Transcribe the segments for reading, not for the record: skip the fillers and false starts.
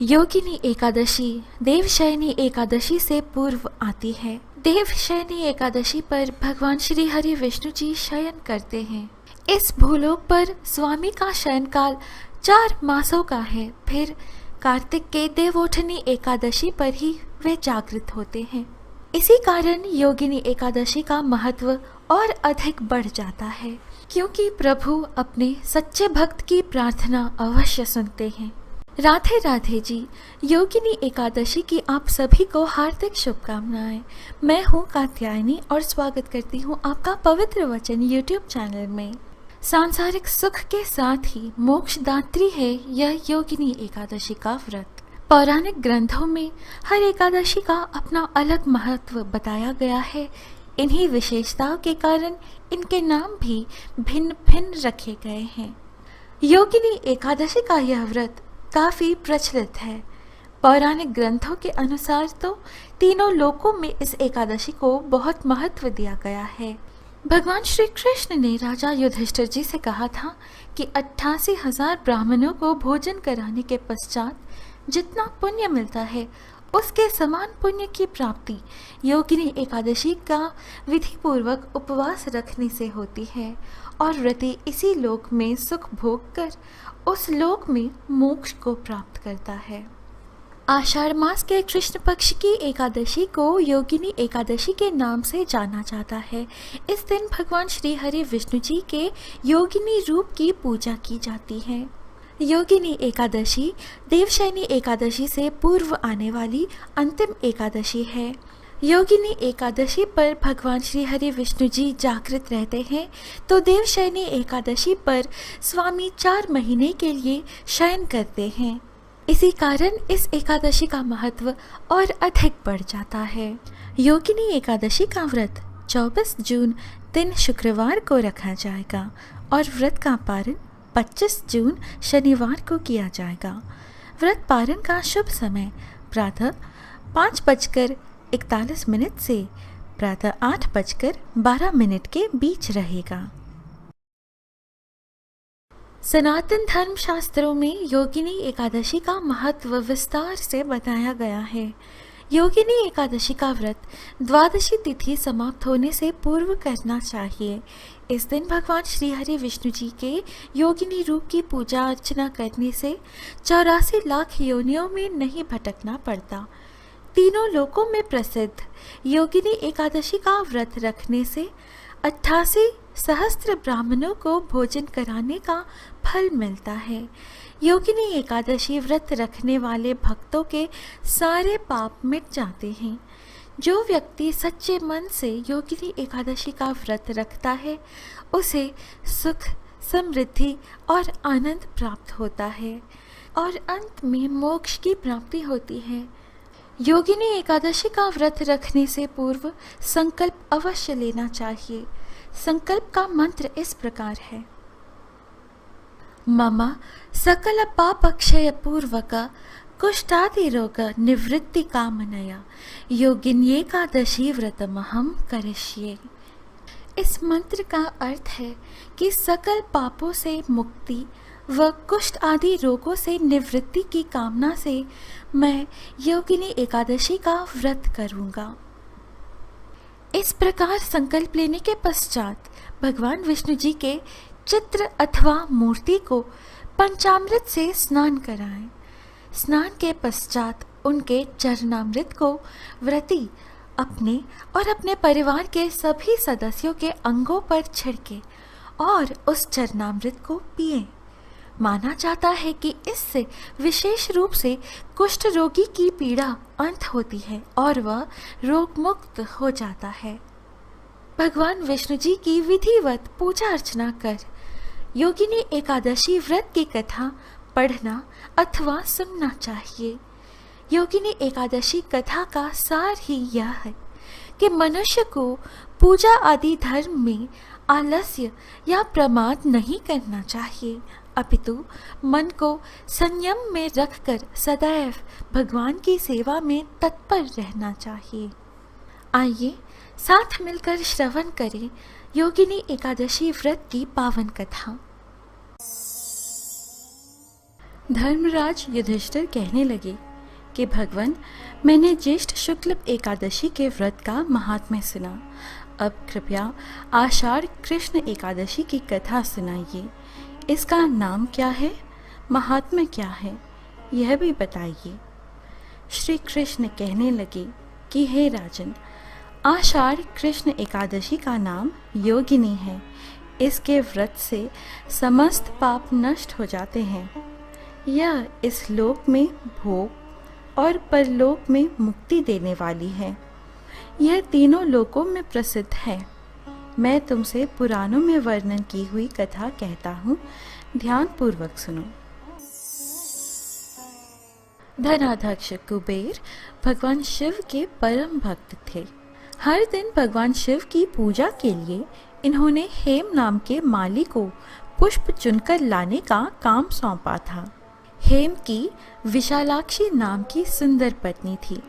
योगिनी एकादशी देवशयनी एकादशी से पूर्व आती है। देवशयनी एकादशी पर भगवान श्री हरि विष्णु जी शयन करते हैं। इस भूलोक पर स्वामी का शयन काल 4 मासों का है। फिर कार्तिक के देवोठनी एकादशी पर ही वे जागृत होते हैं। इसी कारण योगिनी एकादशी का महत्व और अधिक बढ़ जाता है, क्योंकि प्रभु अपने सच्चे भक्त की प्रार्थना अवश्य सुनते हैं। राधे राधे जी। योगिनी एकादशी की आप सभी को हार्दिक शुभकामनाएं। मैं हूँ कात्यायनी और स्वागत करती हूँ आपका पवित्र वचन यूट्यूब चैनल में। सांसारिक सुख के साथ ही मोक्षदात्री है यह योगिनी एकादशी का व्रत। पौराणिक ग्रंथों में हर एकादशी का अपना अलग महत्व बताया गया है। इन्हीं विशेषताओं के कारण इनके नाम भी भिन्न भिन्न रखे गए हैं। योगिनी एकादशी का यह व्रत काफी प्रचलित है। पौराणिक ग्रंथों के अनुसार तो तीनों लोकों में इस एकादशी को बहुत महत्व दिया गया है। भगवान श्री कृष्ण ने राजा युधिष्ठिर जी से कहा था कि 88,000 ब्राह्मणों को भोजन कराने के पश्चात जितना पुण्य मिलता है उसके समान पुण्य की प्राप्ति योगिनी एकादशी का विधि पूर्वक उपवास रखने से होती है और व्रती इसी लोक में सुख भोग कर उस लोक में मोक्ष को प्राप्त करता है। आषाढ़ मास के कृष्ण पक्ष की एकादशी को योगिनी एकादशी के नाम से जाना जाता है। इस दिन भगवान श्री हरि विष्णु जी के योगिनी रूप की पूजा की जाती है। योगिनी एकादशी देवशयनी एकादशी से पूर्व आने वाली अंतिम एकादशी है। योगिनी एकादशी पर भगवान श्री हरि विष्णु जी जागृत रहते हैं, तो देवशयनी एकादशी पर स्वामी 4 महीने के लिए शयन करते हैं। इसी कारण इस एकादशी का महत्व और अधिक बढ़ जाता है। योगिनी एकादशी का व्रत 24 जून दिन शुक्रवार को रखा जाएगा और व्रत का पारण 25 जून शनिवार को किया जाएगा। व्रत पारण का शुभ समय प्रातः 5:41 से प्रातः 8:12 के बीच रहेगा। सनातन धर्म शास्त्रों में योगिनी एकादशी का महत्व विस्तार से बताया गया है। योगिनी एकादशी का व्रत द्वादशी तिथि समाप्त होने से पूर्व करना चाहिए। इस दिन भगवान श्री हरि विष्णु जी के योगिनी रूप की पूजा अर्चना करने से 84 लाख योनियों में नहीं भटकना पड़ता। तीनों लोकों में प्रसिद्ध योगिनी एकादशी का व्रत रखने से 88 सहस्त्र ब्राह्मणों को भोजन कराने का फल मिलता है। योगिनी एकादशी व्रत रखने वाले भक्तों के सारे पाप मिट जाते हैं। जो व्यक्ति सच्चे मन से योगिनी एकादशी का व्रत रखता है उसे सुख, समृद्धि और आनंद प्राप्त होता है और अंत में मोक्ष की प्राप्ति होती है। योगिनी एकादशी का व्रत रखने से पूर्व संकल्प अवश्य लेना चाहिए। संकल्प का मंत्र इस प्रकार है। मम सकल पापक्षय पूर्वक कुष्ठादि रोग निवृत्ति कामनया योगिन्येकादशी व्रतमहं करिष्ये। इस मंत्र का अर्थ है कि सकल पापों से मुक्ति व कुष्ठ आदि रोगों से निवृत्ति की कामना से मैं योगिनी एकादशी का व्रत करूंगा। इस प्रकार संकल्प लेने के पश्चात भगवान विष्णु जी के चित्र अथवा मूर्ति को पंचामृत से स्नान कराएं। स्नान के पश्चात उनके चरणामृत को व्रती अपने और अपने परिवार के सभी सदस्यों के अंगों पर छिड़के और उस चरणामृत को पिए। माना जाता है कि इससे विशेष रूप से कुष्ठ रोगी की पीड़ा अंत होती है और वह रोग मुक्त हो जाता है। भगवान विष्णु जी की विधिवत पूजा अर्चना कर योगिनी एकादशी व्रत की कथा पढ़ना अथवा सुनना चाहिए। योगिनी एकादशी कथा का सार ही यह है कि मनुष्य को पूजा आदि धर्म में आलस्य या प्रमाद नहीं करना चाहिए, अपितु मन को संयम में रखकर सदैव भगवान की सेवा में तत्पर रहना चाहिए। आइए साथ मिलकर श्रवण करें योगिनी एकादशी व्रत की पावन कथा। धर्मराज युधिष्ठिर कहने लगे कि भगवान, मैंने ज्येष्ठ शुक्ल एकादशी के व्रत का महात्म्य सुना। अब कृपया आषाढ़ कृष्ण एकादशी की कथा सुनाइए। इसका नाम क्या है, महात्म्य क्या है, यह भी बताइए। श्री कृष्ण कहने लगे कि हे राजन, आषाढ़ कृष्ण एकादशी का नाम योगिनी है। इसके व्रत से समस्त पाप नष्ट हो जाते हैं। यह इस लोक में भोग और परलोक में मुक्ति देने वाली है। यह तीनों लोकों में प्रसिद्ध है। मैं तुमसे पुराणों में वर्णन की हुई कथा कहता हूँ, ध्यान पूर्वक सुनो। धनाध्यक्ष कुबेर भगवान शिव के परम भक्त थे। हर दिन भगवान शिव की पूजा के लिए इन्होंने हेम नाम के माली को पुष्प चुनकर लाने का काम सौंपा था। हेम की विशालाक्षी नाम की सुंदर पत्नी थी।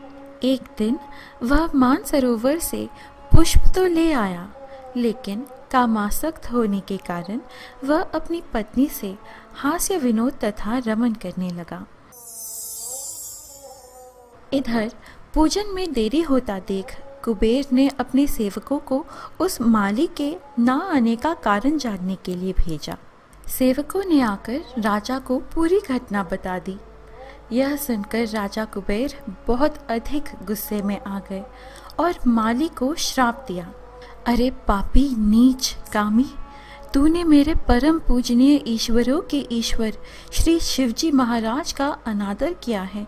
एक दिन वह मानसरोवर से पुष्प तो ले आया, लेकिन कामासक्त होने के कारण वह अपनी पत्नी से हास्य विनोद तथा रमन करने लगा। इधर पूजन में देरी होता देख कुबेर ने अपने सेवकों को उस माली के ना आने का कारण जानने के लिए भेजा। सेवकों ने आकर राजा को पूरी घटना बता दी। यह सुनकर राजा कुबेर बहुत अधिक गुस्से में आ गए और माली को श्राप दिया। अरे पापी, नीच, कामी, तूने मेरे परम पूजनीय ईश्वरों के ईश्वर श्री शिवजी महाराज का अनादर किया है।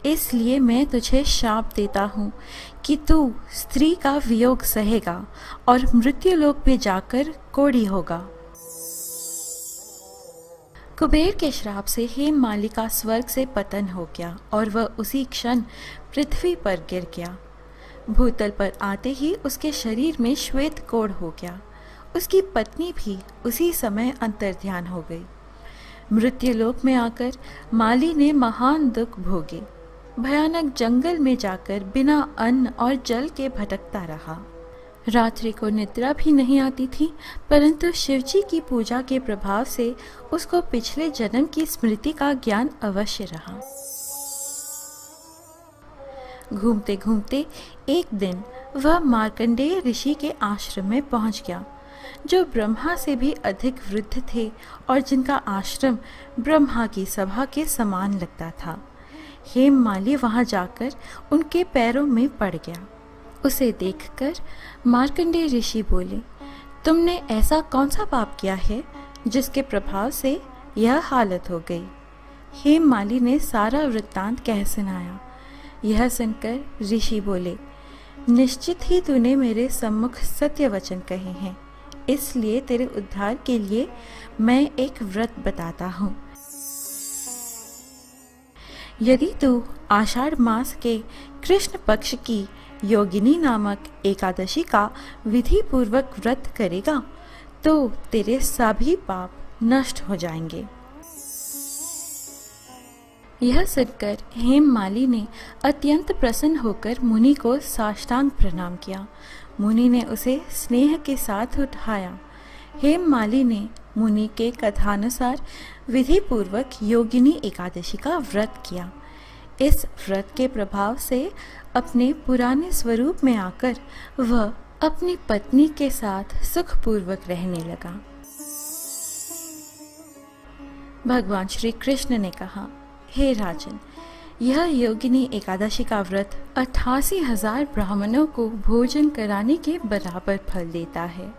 इसलिए मैं तुझे शाप देता हूँ कि तू स्त्री का वियोग सहेगा और मृत्युलोक में जाकर कोढ़ी होगा। कुबेर के श्राप से हेम माली का स्वर्ग से पतन हो गया और वह उसी क्षण पृथ्वी पर गिर गया। भूतल पर आते ही उसके शरीर में श्वेत कोढ़ हो गया। उसकी पत्नी भी उसी समय अंतर्ध्यान हो गई। मृत्युलोक में आकर माली ने महान दुख भोगे। भयानक जंगल में जाकर बिना अन्न और जल के भटकता रहा। रात्रि को निद्रा भी नहीं आती थी, परंतु शिवजी की पूजा के प्रभाव से उसको पिछले जन्म की स्मृति का ज्ञान अवश्य रहा। घूमते घूमते एक दिन वह मार्कंडेय ऋषि के आश्रम में पहुंच गया, जो ब्रह्मा से भी अधिक वृद्ध थे और जिनका आश्रम ब्रह्मा की सभा के समान लगता था। हेम माली वहां जाकर उनके पैरों में पड़ गया। उसे देखकर मार्कंडेय ऋषि बोले, तुमने ऐसा कौन सा पाप किया है जिसके प्रभाव से यह हालत हो गई। हेम माली ने सारा वृत्तांत कह सुनाया। यह सुनकर ऋषि बोले, निश्चित ही तूने मेरे सम्मुख सत्य वचन कहे हैं, इसलिए तेरे उद्धार के लिए मैं एक व्रत बताता हूँ। यदि तू आषाढ़ मास के कृष्ण पक्ष की योगिनी नामक एकादशी का विधि पूर्वक व्रत करेगा तो तेरे सभी पाप नष्ट हो जाएंगे। यह सुनकर हेम माली ने अत्यंत प्रसन्न होकर मुनि को साष्टांग प्रणाम किया। मुनि ने उसे स्नेह के साथ उठाया। हेम माली ने मुनि के कथानुसार विधि पूर्वक योगिनी एकादशी का व्रत किया। इस व्रत के प्रभाव से अपने पुराने स्वरूप में आकर वह अपनी पत्नी के साथ सुखपूर्वक रहने लगा। भगवान श्री कृष्ण ने कहा, हे राजन, यह योगिनी एकादशी का व्रत 88,000 ब्राह्मणों को भोजन कराने के बराबर फल देता है।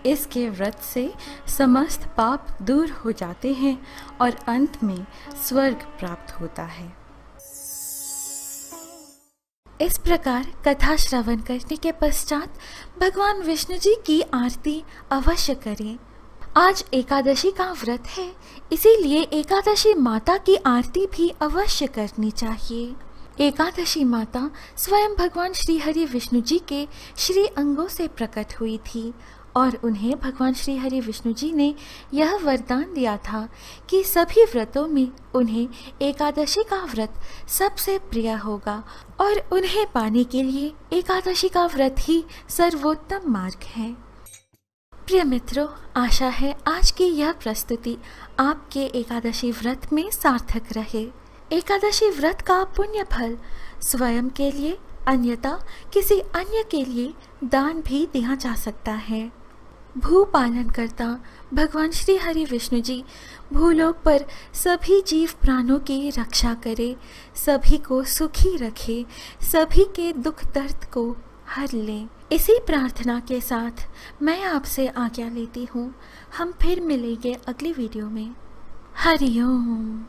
इसके व्रत से समस्त पाप दूर हो जाते हैं और अंत में स्वर्ग प्राप्त होता है। इस प्रकार कथा श्रवण करने के पश्चात भगवान विष्णु जी की आरती अवश्य करें। आज एकादशी का व्रत है, इसीलिए एकादशी माता की आरती भी अवश्य करनी चाहिए। एकादशी माता स्वयं भगवान श्री हरि विष्णु जी के श्री अंगों से प्रकट हुई थी और उन्हें भगवान श्री हरि विष्णु जी ने यह वरदान दिया था कि सभी व्रतों में उन्हें एकादशी का व्रत सबसे प्रिय होगा और उन्हें पाने के लिए एकादशी का व्रत ही सर्वोत्तम मार्ग है। प्रिय मित्रों, आशा है आज की यह प्रस्तुति आपके एकादशी व्रत में सार्थक रहे। एकादशी व्रत का पुण्य फल स्वयं के लिए अन्यथा किसी अन्य के लिए दान भी दिया जा सकता है। भू पालन करता भगवान श्री हरि विष्णु जी भूलोक पर सभी जीव प्राणों की रक्षा करे, सभी को सुखी रखे, सभी के दुख दर्द को हर ले। इसी प्रार्थना के साथ मैं आपसे आज्ञा लेती हूँ। हम फिर मिलेंगे अगली वीडियो में। हरि ओम।